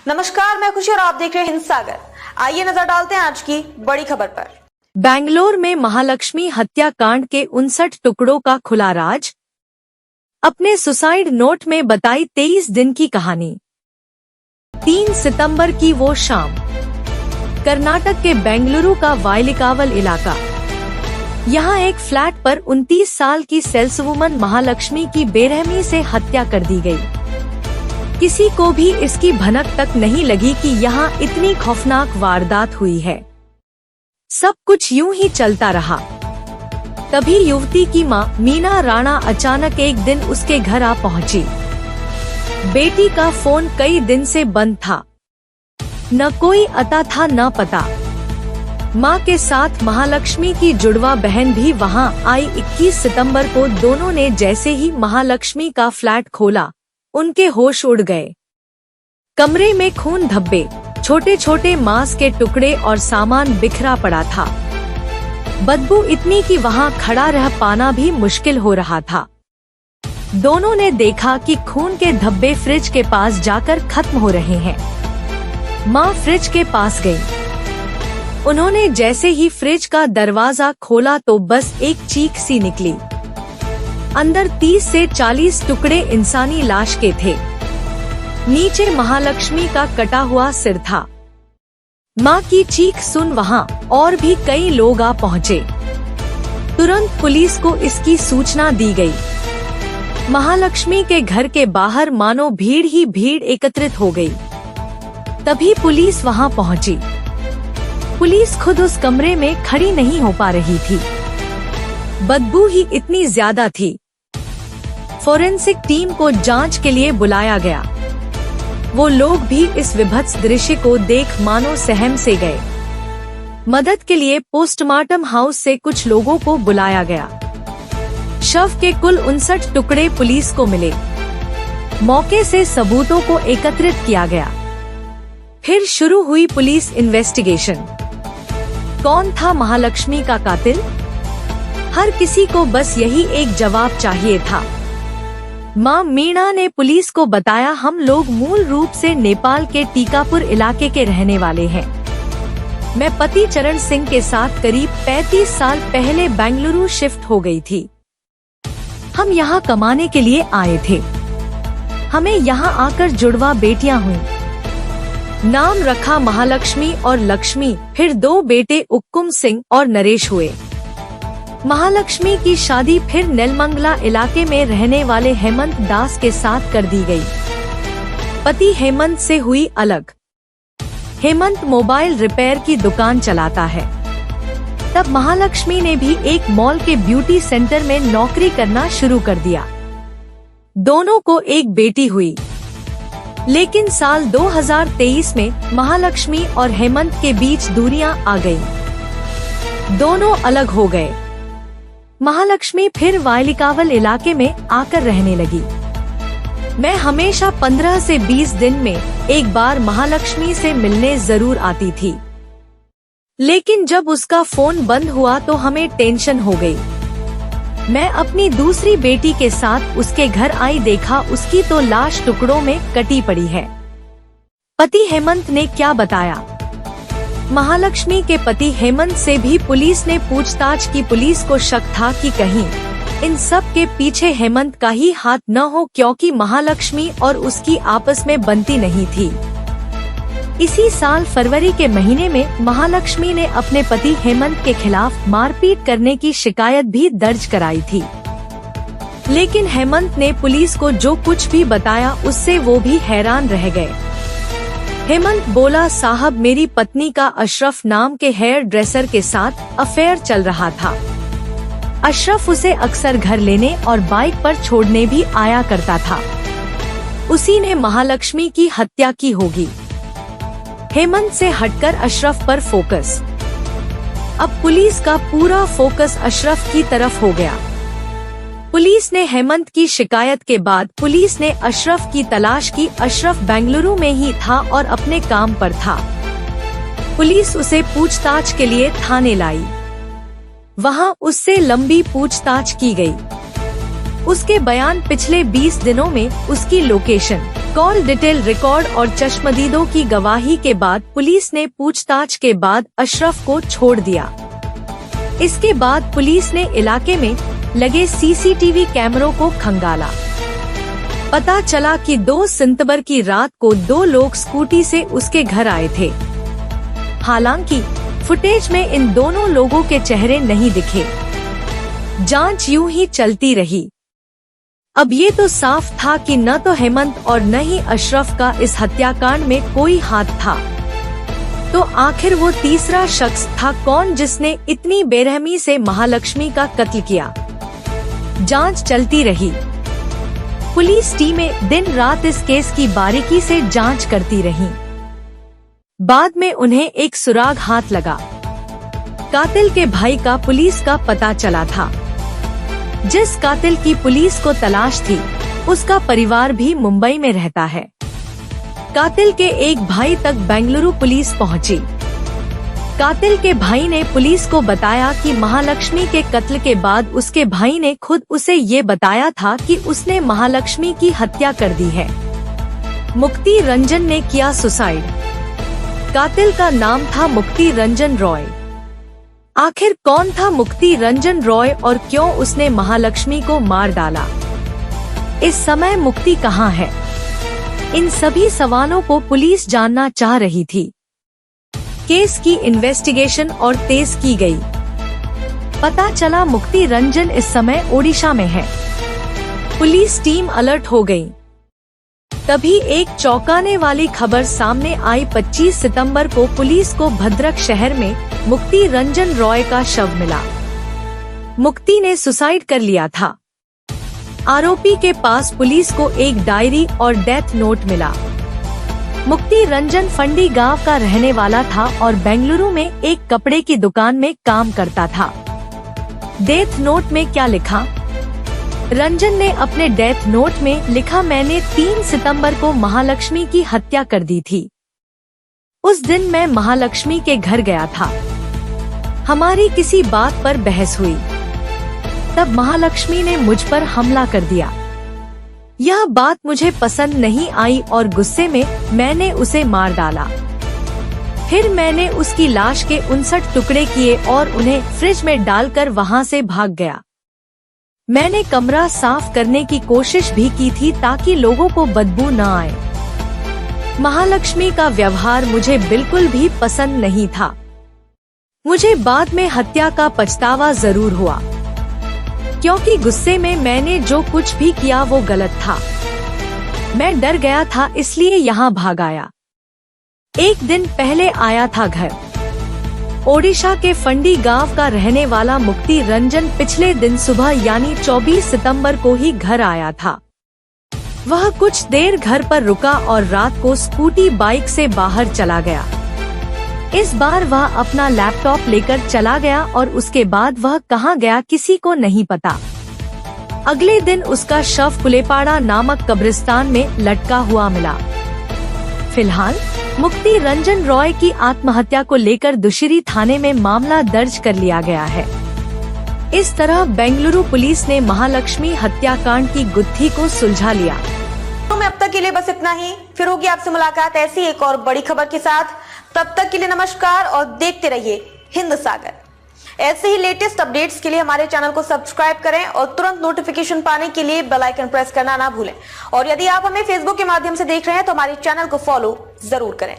नमस्कार, मैं खुशी और आप देख रहे हैं हिंद सागर। आइए नजर डालते हैं आज की बड़ी खबर पर। बेंगलोर में महालक्ष्मी हत्याकांड के 59 टुकड़ों का खुला राज। अपने सुसाइड नोट में बताई 23 दिन की कहानी। 3 सितंबर की वो शाम, कर्नाटक के बेंगलुरु का वायलिकावल इलाका। यहाँ एक फ्लैट पर 29 साल की सेल्सवुमन महालक्ष्मी की बेरहमी से हत्या कर दी गई। किसी को भी इसकी भनक तक नहीं लगी कि यहाँ इतनी खौफनाक वारदात हुई है। सब कुछ यूं ही चलता रहा। तभी युवती की मां मीना राणा अचानक एक दिन उसके घर आ पहुंची। बेटी का फोन कई दिन से बंद था, न कोई अता था न पता। मां के साथ महालक्ष्मी की जुड़वा बहन भी वहां आई। 21 सितंबर को दोनों ने जैसे ही महालक्ष्मी का फ्लैट खोला, उनके होश उड़ गए। कमरे में खून धब्बे, छोटे छोटे मांस के टुकड़े और सामान बिखरा पड़ा था। बदबू इतनी कि वहां खड़ा रह पाना भी मुश्किल हो रहा था। दोनों ने देखा कि खून के धब्बे फ्रिज के पास जाकर खत्म हो रहे हैं। मां फ्रिज के पास गई। उन्होंने जैसे ही फ्रिज का दरवाजा खोला तो बस एक चीख सी निकली। अंदर 30 से 40 टुकड़े इंसानी लाश के थे। नीचे महालक्ष्मी का कटा हुआ सिर था। मां की चीख सुन वहां और भी कई लोग आ पहुंचे। तुरंत पुलिस को इसकी सूचना दी गई। महालक्ष्मी के घर के बाहर मानो भीड़ ही भीड़ एकत्रित हो गई। तभी पुलिस वहां पहुंची। पुलिस खुद उस कमरे में खड़ी नहीं हो पा रही थी, बदबू ही इतनी ज्यादा थी। फोरेंसिक टीम को जांच के लिए बुलाया गया। वो लोग भी इस विभत्स दृश्य को देख मानो सहम से गए। मदद के लिए पोस्टमार्टम हाउस से कुछ लोगों को बुलाया गया। शव के कुल 59 टुकड़े पुलिस को मिले। मौके से सबूतों को एकत्रित किया गया। फिर शुरू हुई पुलिस इन्वेस्टिगेशन। कौन था महालक्ष्मी का कातिल? हर किसी को बस यही एक जवाब चाहिए था। मां मीणा ने पुलिस को बताया, हम लोग मूल रूप से नेपाल के टीकापुर इलाके के रहने वाले हैं। मैं पति चरण सिंह के साथ करीब 35 साल पहले बेंगलुरु शिफ्ट हो गई थी। हम यहाँ कमाने के लिए आए थे। हमें यहाँ आकर जुड़वा बेटियां हुई। नाम रखा महालक्ष्मी और लक्ष्मी। फिर 2 बेटे उक्कुम सिंह और नरेश हुए। महालक्ष्मी की शादी फिर नेलमंगला इलाके में रहने वाले हेमंत दास के साथ कर दी गई। पति हेमंत से हुई अलग। हेमंत मोबाइल रिपेयर की दुकान चलाता है। तब महालक्ष्मी ने भी एक मॉल के ब्यूटी सेंटर में नौकरी करना शुरू कर दिया। दोनों को एक बेटी हुई। लेकिन साल 2023 में महालक्ष्मी और हेमंत के बीच दूरियां आ गईं। दोनों अलग हो गए। महालक्ष्मी फिर वायलिकावल इलाके में आकर रहने लगी। मैं हमेशा 15 से 20 दिन में एक बार महालक्ष्मी से मिलने जरूर आती थी। लेकिन जब उसका फोन बंद हुआ तो हमें टेंशन हो गई। मैं अपनी दूसरी बेटी के साथ उसके घर आई, देखा उसकी तो लाश टुकड़ों में कटी पड़ी है। पति हेमंत ने क्या बताया? महालक्ष्मी के पति हेमंत से भी पुलिस ने पूछताछ की। पुलिस को शक था कि कहीं इन सब के पीछे हेमंत का ही हाथ न हो, क्योंकि महालक्ष्मी और उसकी आपस में बनती नहीं थी। इसी साल फरवरी के महीने में महालक्ष्मी ने अपने पति हेमंत के खिलाफ मारपीट करने की शिकायत भी दर्ज कराई थी। लेकिन हेमंत ने पुलिस को जो कुछ भी बताया उससे वो भी हैरान रह गए। हेमंत बोला, साहब मेरी पत्नी का अशरफ नाम के हेयर ड्रेसर के साथ अफेयर चल रहा था। अशरफ उसे अक्सर घर लेने और बाइक पर छोड़ने भी आया करता था। उसी ने महालक्ष्मी की हत्या की होगी। हेमंत से हटकर अशरफ पर फोकस। अब पुलिस का पूरा फोकस अशरफ की तरफ हो गया। पुलिस ने हेमंत की शिकायत के बाद पुलिस ने अशरफ की तलाश की। अशरफ बेंगलुरु में ही था और अपने काम पर था। पुलिस उसे पूछताछ के लिए थाने लाई। वहां उससे लंबी पूछताछ की गई। उसके बयान पिछले 20 दिनों में उसकी लोकेशन, कॉल डिटेल रिकॉर्ड और चश्मदीदों की गवाही के बाद पुलिस ने पूछताछ के बाद अशरफ को छोड़ दिया। इसके बाद पुलिस ने इलाके में लगे सीसीटीवी कैमरों को खंगाला। पता चला कि 2 सितंबर की रात को 2 लोग स्कूटी से उसके घर आए थे। हालांकि फुटेज में इन दोनों लोगों के चेहरे नहीं दिखे। जांच यूं ही चलती रही। अब ये तो साफ था कि न तो हेमंत और न ही अशरफ का इस हत्याकांड में कोई हाथ था। तो आखिर वो तीसरा शख्स था कौन जिसने इतनी बेरहमी से महालक्ष्मी का कत्ल किया? जांच चलती रही। पुलिस टीमें दिन रात इस केस की बारीकी से जांच करती रहीं। बाद में उन्हें एक सुराग हाथ लगा। कातिल के भाई का पुलिस का पता चला था। जिस कातिल की पुलिस को तलाश थी, उसका परिवार भी मुंबई में रहता है। कातिल के एक भाई तक बेंगलुरु पुलिस पहुंची। कातिल के भाई ने पुलिस को बताया कि महालक्ष्मी के कत्ल के बाद उसके भाई ने खुद उसे ये बताया था कि उसने महालक्ष्मी की हत्या कर दी है। मुक्ति रंजन ने किया सुसाइड। कातिल का नाम था मुक्ति रंजन रॉय। आखिर कौन था मुक्ति रंजन रॉय और क्यों उसने महालक्ष्मी को मार डाला? इस समय मुक्ति कहाँ है? इन सभी सवालों को पुलिस जानना चाह रही थी। केस की इन्वेस्टिगेशन और तेज की गई। पता चला मुक्ति रंजन इस समय ओडिशा में है। पुलिस टीम अलर्ट हो गई। तभी एक चौंकाने वाली खबर सामने आई। 25 सितंबर को पुलिस को भद्रक शहर में मुक्ति रंजन रॉय का शव मिला। मुक्ति ने सुसाइड कर लिया था। आरोपी के पास पुलिस को एक डायरी और डेथ नोट मिला। मुक्ति रंजन फंडी गांव का रहने वाला था और बेंगलुरु में एक कपड़े की दुकान में काम करता था। डेथ नोट में क्या लिखा? रंजन ने अपने डेथ नोट में लिखा, मैंने 3 सितंबर को महालक्ष्मी की हत्या कर दी थी। उस दिन मैं महालक्ष्मी के घर गया था। हमारी किसी बात पर बहस हुई। तब महालक्ष्मी ने मुझ पर हमला कर दिया। यह बात मुझे पसंद नहीं आई और गुस्से में मैंने उसे मार डाला। फिर मैंने उसकी लाश के 59 टुकड़े किए और उन्हें फ्रिज में डालकर वहां से भाग गया। मैंने कमरा साफ करने की कोशिश भी की थी ताकि लोगों को बदबू न आए। महालक्ष्मी का व्यवहार मुझे बिल्कुल भी पसंद नहीं था। मुझे बाद में हत्या का पछतावा जरूर हुआ, क्योंकि गुस्से में मैंने जो कुछ भी किया वो गलत था। मैं डर गया था इसलिए यहाँ भाग आया। एक दिन पहले आया था घर। ओडिशा के फंडी गांव का रहने वाला मुक्ति रंजन पिछले दिन सुबह यानी 24 सितंबर को ही घर आया था। वह कुछ देर घर पर रुका और रात को स्कूटी बाइक से बाहर चला गया। इस बार वह अपना लैपटॉप लेकर चला गया और उसके बाद वह कहां गया किसी को नहीं पता। अगले दिन उसका शव कुलेपाड़ा नामक कब्रिस्तान में लटका हुआ मिला। फिलहाल मुक्ति रंजन रॉय की आत्महत्या को लेकर दुशिरी थाने में मामला दर्ज कर लिया गया है। इस तरह बेंगलुरु पुलिस ने महालक्ष्मी हत्याकांड की गुत्थी को सुलझा लिया। तो मैं अब तक के लिए बस इतना ही। फिर होगी आपसे मुलाकात ऐसी एक और बड़ी खबर के साथ। तब तक के लिए नमस्कार और देखते रहिए हिंद सागर। ऐसे ही लेटेस्ट अपडेट्स के लिए हमारे चैनल को सब्सक्राइब करें और तुरंत नोटिफिकेशन पाने के लिए बेल आइकन प्रेस करना ना भूलें। और यदि आप हमें फेसबुक के माध्यम से देख रहे हैं तो हमारे चैनल को फॉलो जरूर करें।